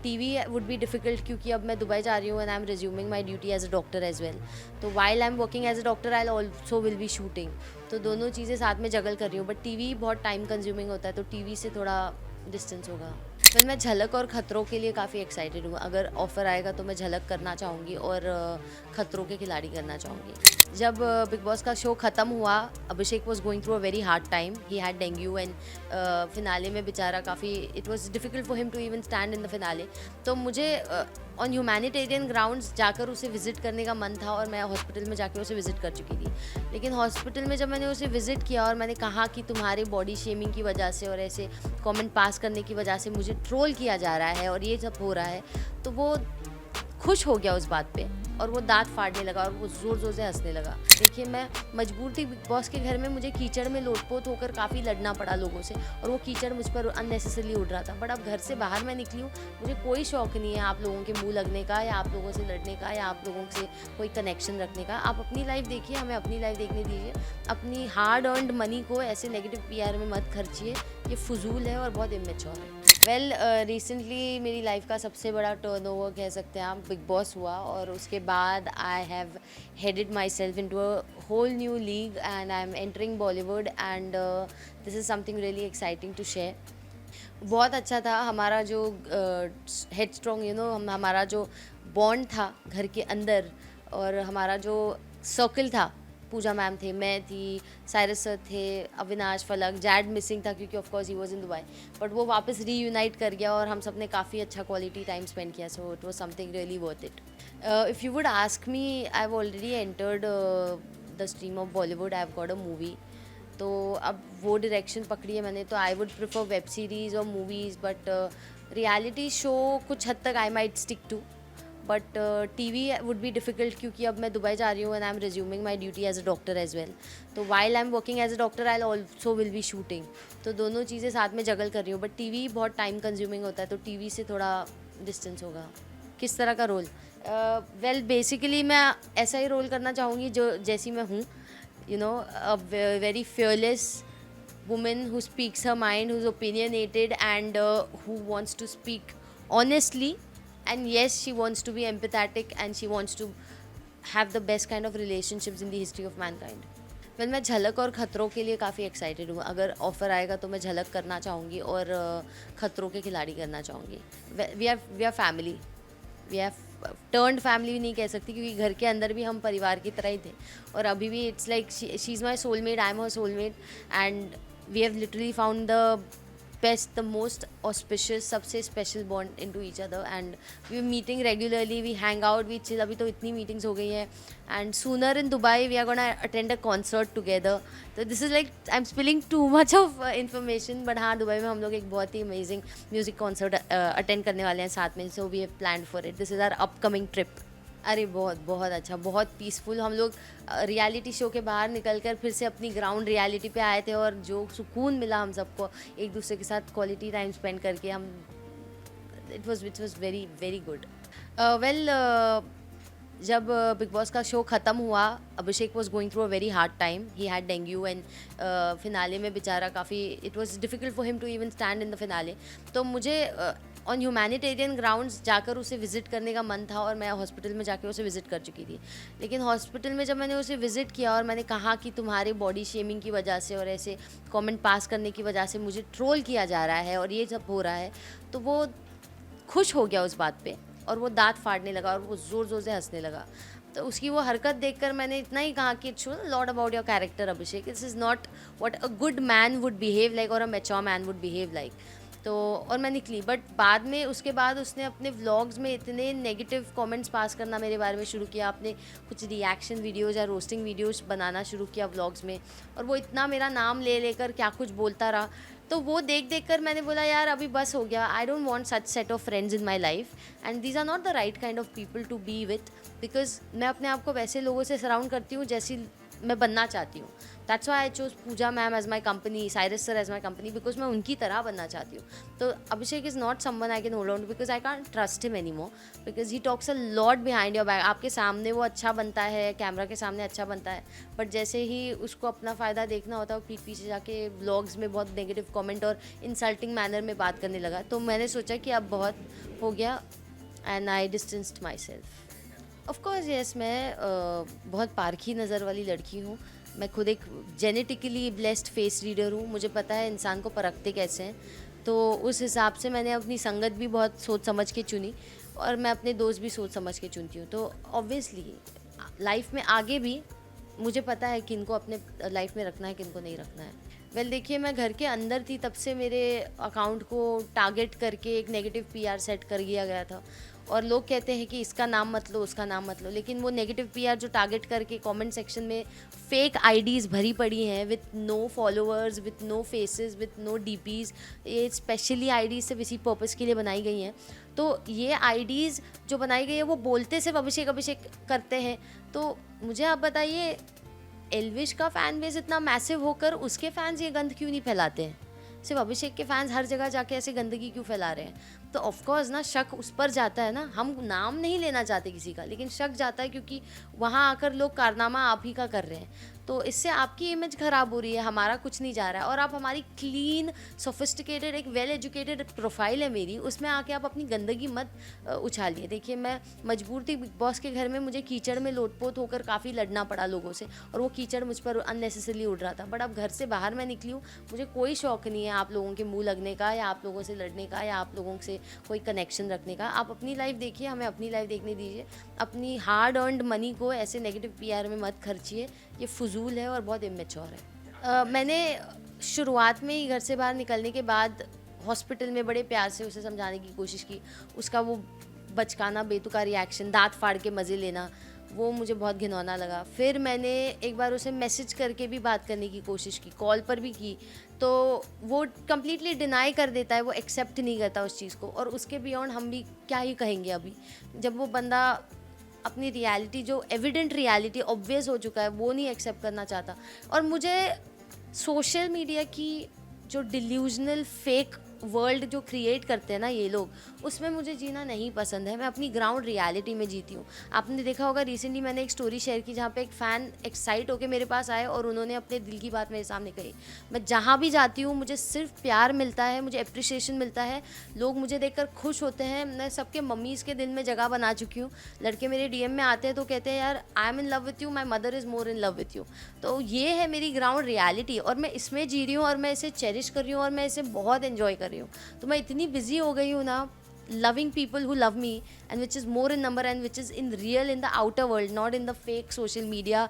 TV would be difficult क्योंकि अब मैं दुबई जा रही हूँ and I am resuming my duty as a doctor as well. तो while I am working as a doctor I also will be shooting. तो दोनों चीज़ें साथ में जगल कर रही हूँ, बट टीवी बहुत टाइम कंज्यूमिंग होता है, तो टीवी से थोड़ा डिस्टेंस होगा। फिर मैं झलक और खतरों के लिए काफ़ी एक्साइटेड हूँ। अगर ऑफ़र आएगा तो मैं झलक करना चाहूँगी और खतरों के खिलाड़ी करना चाहूँगी। जब बिग बॉस का शो ख़त्म हुआ, Abhishek was going through a very hard time. He had dengue and finale में बेचारा काफ़ी it was difficult for him to even stand in the finale. तो मुझे ऑन ह्यूमैनिटेरियन ग्राउंड्स जाकर उसे विज़िट करने का मन था और मैं हॉस्पिटल में जाकर उसे विज़िट कर चुकी थी। लेकिन हॉस्पिटल में जब मैंने उसे विज़िट किया और मैंने कहा कि तुम्हारे बॉडी शेमिंग की वजह से और ऐसे कमेंट पास करने की वजह से मुझे ट्रोल किया जा रहा है और ये सब हो रहा है, तो वो खुश हो गया उस बात पे और वो दाँत फाड़ने लगा और वो ज़ोर ज़ोर से हंसने लगा। देखिए, मैं मजबूर थी बिग बॉस के घर में, मुझे कीचड़ में लोटपोत होकर काफ़ी लड़ना पड़ा लोगों से और वो कीचड़ मुझ पर अननेसेसरली उड़ रहा था। बट अब घर से बाहर मैं निकली हूँ, मुझे कोई शौक नहीं है आप लोगों के मुँह लगने का या आप लोगों से लड़ने का या आप लोगों से कोई कनेक्शन रखने का। आप अपनी लाइफ देखिए, हमें अपनी लाइफ देखने दीजिए। अपनी हार्ड अर्नड मनी को ऐसे नेगेटिव पीआर में मत खर्चिए, ये फजूल है और बहुत इमेच्योर है। वेल, रिसेंटली मेरी लाइफ का सबसे बड़ा टर्नओवर कह सकते हैं आप बिग बॉस हुआ और उसके बाद I have headed myself into a whole new league and I am entering Bollywood and this is something really exciting to share. बहुत अच्छा था हमारा जो हेड स्ट्रॉन्ग हमारा जो बॉन्ड था घर के अंदर और हमारा जो सर्कल था। पूजा मैम थे, मैं थी, साइरस सर थे, अविनाश, फलक, जैड मिसिंग था क्योंकि of course he was in Dubai, but वो वापस रीयूनाइट कर गया और हम सब ने काफ़ी अच्छा क्वालिटी टाइम स्पेंड किया। So it was something really worth it. If you would ask me, I have already entered the stream of Bollywood, I have got a movie. तो अब वो डायरेक्शन पकड़ी है मैंने, तो I would prefer web series और movies, but reality show कुछ हद तक I might stick to, but TV would be difficult क्योंकि अब मैं दुबई जा रही हूँ and I am resuming my duty as a doctor as well. तो while I am working as a doctor I also will be shooting. तो दोनों चीज़ें साथ में जगल कर रही हूँ, बट टीवी बहुत टाइम कंज्यूमिंग होता है, तो टीवी से थोड़ा डिस्टेंस होगा। किस तरह का रोल? वेल, बेसिकली मैं ऐसा ही रोल करना चाहूँगी जो जैसी मैं हूँ, a very fearless woman who speaks her mind, who's opinionated and who wants to speak honestly, and yes, she wants to be empathetic and she wants to have the best kind of relationships in the history of mankind. Well, मैं झलक और खतरों के लिए काफ़ी excited हूँ। अगर offer आएगा तो मैं झलक करना चाहूँगी और खतरों के खिलाड़ी करना चाहूँगी। We are family, we have turned family भी नहीं कह सकती क्योंकि घर के अंदर भी हम परिवार की तरह ही थे और अभी भी it's like she is my soulmate, I am her soulmate and we have literally found the best, the most auspicious, सबसे special bond into each other and we meeting regularly, we hang out, we chill. अभी तो इतनी meetings हो गई हैं and sooner in Dubai we are gonna attend a concert together. तो this is like I am spilling too much of information, but हाँ, Dubai में हम लोग एक बहुत ही अमेजिंग म्यूज़िक कॉन्सर्ट अटेंड करने वाले हैं साथ में। So we have planned for it, this is our upcoming trip. अरे बहुत बहुत अच्छा, बहुत पीसफुल। हम लोग रियलिटी शो के बाहर निकल कर फिर से अपनी ग्राउंड रियलिटी पे आए थे और जो सुकून मिला हम सबको एक दूसरे के साथ क्वालिटी टाइम स्पेंड करके, हम it was very very good. Well, जब बिग बॉस का शो ख़त्म हुआ, Abhishek was going through a very hard time. He had dengue and finale में बेचारा काफ़ी it was difficult for him to even stand in the finale. तो मुझे on humanitarian grounds जाकर उसे विज़िट करने का मन था और मैं हॉस्पिटल में जाकर उसे विज़िट कर चुकी थी। लेकिन हॉस्पिटल में जब मैंने उसे विज़िट किया और मैंने कहा कि तुम्हारे बॉडी शेमिंग की वजह से और ऐसे कमेंट पास करने की वजह से मुझे ट्रोल किया जा रहा है और ये सब हो रहा है, तो वो खुश हो गया उस बात पे और वो दाँत फाड़ने लगा और वो ज़ोर ज़ोर से हंसने लगा। तो उसकी वो हरकत देखकर मैंने इतना ही कहा कि it's lot about your character Abhishek, this is not what a good man would behave like और a mature man would behave like. तो और मैं निकली, बट बाद में उसके बाद उसने अपने व्लॉग्स में इतने नेगेटिव कमेंट्स पास करना मेरे बारे में शुरू किया। आपने कुछ रिएक्शन वीडियोज़ या रोस्टिंग वीडियोज़ बनाना शुरू किया व्लॉग्स में और वो इतना मेरा नाम ले लेकर क्या कुछ बोलता रहा। तो वो देख देख कर मैंने बोला यार अभी बस हो गया, I don't want such set of friends in my life and these are not the right kind of people to be with, because मैं अपने आप को वैसे लोगों से सराउंड करती हूँ जैसी मैं बनना चाहती हूँ। That's why I chose Pooja ma'am as my company, Cyrus sir as my company, because मैं उनकी तरह बनना चाहती हूँ। तो Abhishek is not someone I can hold on, because I can't trust him any more, because he talks a lot behind your back. आपके सामने वो अच्छा बनता है, कैमरा के सामने अच्छा बनता है, बट जैसे ही उसको अपना फ़ायदा देखना होता है वो पीठ पीछे जाके ब्लॉग्स में बहुत नेगेटिव कमेंट और इंसल्टिंग मैनर में बात करने लगा। तो मैंने सोचा कि अब बहुत हो गया and I distanced my self. Of course yes, मैं बहुत पारखी नज़र वाली लड़की हूँ। मैं खुद एक जेनेटिकली ब्लेस्ड फेस रीडर हूँ। मुझे पता है इंसान को परखते कैसे हैं, तो उस हिसाब से मैंने अपनी संगत भी बहुत सोच समझ के चुनी और मैं अपने दोस्त भी सोच समझ के चुनती हूँ। तो ऑब्वियसली लाइफ में आगे भी मुझे पता है किनको अपने लाइफ में रखना है, किनको नहीं रखना है। वेल देखिए, मैं घर के अंदर थी तब से मेरे अकाउंट को टारगेट करके एक नेगेटिव पीआर सेट कर दिया गया था और लोग कहते हैं कि इसका नाम मत लो, उसका नाम मत लो, लेकिन वो नेगेटिव पीआर जो टारगेट करके कमेंट सेक्शन में फेक आईडीज़ भरी पड़ी हैं with no followers, with no faces, with no DPs. ये स्पेशली आईडीज़ सिर्फ इसी पर्पज़ के लिए बनाई गई हैं। तो ये आईडीज़ जो बनाई गई है वो बोलते सिर्फ अभिषेक अभिषेक करते हैं। तो मुझे आप बताइए, एल्विश का फ़ैन बेस इतना मैसिव होकर उसके फैंस ये गंद क्यों नहीं फैलाते हैं? सिर्फ अभिषेक के फैंस हर जगह जाके ऐसे गंदगी क्यों फैला रहे हैं? तो ऑफकोर्स ना शक उस पर जाता है ना। हम नाम नहीं लेना चाहते किसी का, लेकिन शक जाता है क्योंकि वहाँ आकर लोग कारनामा आप ही का कर रहे हैं। तो इससे आपकी इमेज ख़राब हो रही है, हमारा कुछ नहीं जा रहा है। और आप हमारी क्लीन, सोफिस्टिकेटेड, एक वेल एजुकेटेड प्रोफाइल है मेरी, उसमें आके आप अपनी गंदगी मत उछालिए। देखिए, मैं मजबूर थी, बिग बॉस के घर में मुझे कीचड़ में लोटपोत होकर काफ़ी लड़ना पड़ा लोगों से और वो कीचड़ मुझ पर अननेसेसरली उड़ रहा था। बट अब घर से बाहर मैं निकली हूँ, मुझे कोई शौक़ नहीं है आप लोगों के मुँह लगने का या आप लोगों से लड़ने का या आप लोगों से कोई कनेक्शन रखने का। आप अपनी लाइफ देखिए, हमें अपनी लाइफ देखने दीजिए। अपनी हार्ड अर्नड मनी को ऐसे नेगेटिव पीआर में मत खर्चिए, ये फजूल है और बहुत इमेच्योर है। मैंने शुरुआत में ही घर से बाहर निकलने के बाद हॉस्पिटल में बड़े प्यार से उसे समझाने की कोशिश की। उसका वो बचकाना बेतुका रिएक्शन, दांत फाड़ के मज़े लेना, वो मुझे बहुत घिनौना लगा। फिर मैंने एक बार उसे मैसेज करके भी बात करने की कोशिश की, कॉल पर भी की, तो वो कम्प्लीटली डिनाई कर देता है, वो एक्सेप्ट नहीं करता उस चीज़ को। और उसके बियॉन्ड हम भी क्या ही कहेंगे अभी, जब वो बंदा अपनी रियलिटी, जो एविडेंट रियलिटी ऑब्वियस हो चुका है, वो नहीं एक्सेप्ट करना चाहता। और मुझे सोशल मीडिया की जो डिल्यूजनल फेक वर्ल्ड जो क्रिएट करते हैं ना ये लोग, उसमें मुझे जीना नहीं पसंद है। मैं अपनी ग्राउंड रियलिटी में जीती हूँ। आपने देखा होगा रिसेंटली मैंने एक स्टोरी शेयर की जहाँ पे एक फ़ैन एक्साइट होकर मेरे पास आए और उन्होंने अपने दिल की बात मेरे सामने कही। मैं जहाँ भी जाती हूँ मुझे सिर्फ प्यार मिलता है, मुझे अप्रिसिएशन मिलता है, लोग मुझे देखकर खुश होते हैं। मैं सबके मम्मीज़ के दिल में जगह बना चुकी हूँ। लड़के मेरे डीएम में आते हैं तो कहते हैं यार I am in love with you, my mother is more in love with you. तो ये है मेरी ग्राउंड रियलिटी और मैं इसमें जी रही हूँ और मैं इसे चेरिश कर रही हूँ और मैं इसे बहुत एंजॉय कर रही हूँ। तो मैं इतनी बिजी हो गई हूँ ना loving people who love me and which is more in number and which is in real in the outer world, not in the fake social media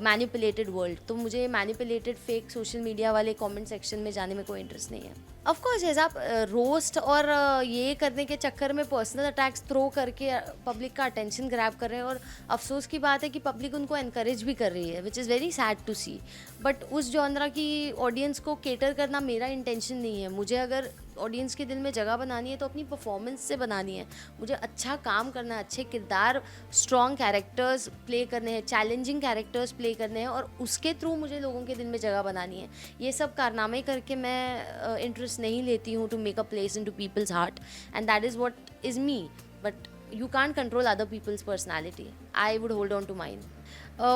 manipulated world। तो मुझे manipulated fake social media वाले comment section में जाने में कोई interest नहीं है। Of course as आप रोस्ट और ये करने के चक्कर में पर्सनल अटैक्स थ्रो करके पब्लिक का अटेंशन ग्रैब कर रहे हैं और अफसोस की बात है कि पब्लिक उनको एनकरेज भी कर रही है, which is very sad to see. But उस जॉनरा की ऑडियंस को केटर करना मेरा इंटेंशन नहीं है। मुझे अगर ऑडियंस के दिल में जगह बनानी है तो अपनी परफॉर्मेंस से बनानी है। मुझे अच्छा काम करना है, अच्छे किरदार, स्ट्रॉन्ग कैरेक्टर्स प्ले करने हैं, चैलेंजिंग कैरेक्टर्स प्ले करने हैं और उसके थ्रू मुझे लोगों के दिल में जगह बनानी है। ये सब कारनामे करके मैं इंटरेस्ट नहीं लेती हूँ to make a place into people's heart and that is what is me. But you can't control other people's personality. I would hold on to mine.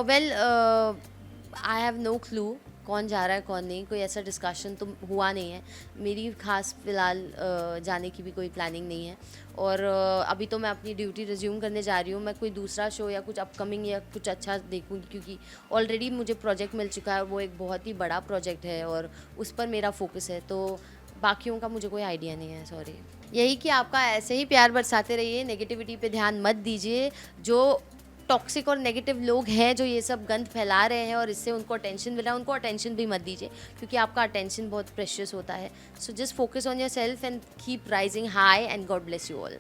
Well, I have no clue कौन जा रहा है कौन नहीं, कोई ऐसा discussion तो हुआ नहीं है। मेरी खास फ़िलहाल जाने की भी कोई प्लानिंग नहीं है और अभी तो मैं अपनी ड्यूटी रिज्यूम करने जा रही हूँ। मैं कोई दूसरा शो या कुछ अपकमिंग या कुछ अच्छा देखूँगी क्योंकि ऑलरेडी मुझे प्रोजेक्ट मिल चुका है, वो एक बहुत ही बड़ा प्रोजेक्ट है और उस पर मेरा फोकस है। तो बाकियों का मुझे कोई आइडिया नहीं है, सॉरी। यही कि आपका ऐसे ही प्यार बरसाते रहिए, नेगेटिविटी पे ध्यान मत दीजिए। जो टॉक्सिक और नेगेटिव लोग हैं जो ये सब गंद फैला रहे हैं और इससे उनको अटेंशन मिला है, उनको अटेंशन भी मत दीजिए क्योंकि आपका अटेंशन बहुत प्रेशियस होता है। So just focus on your self and keep rising high and God bless you all.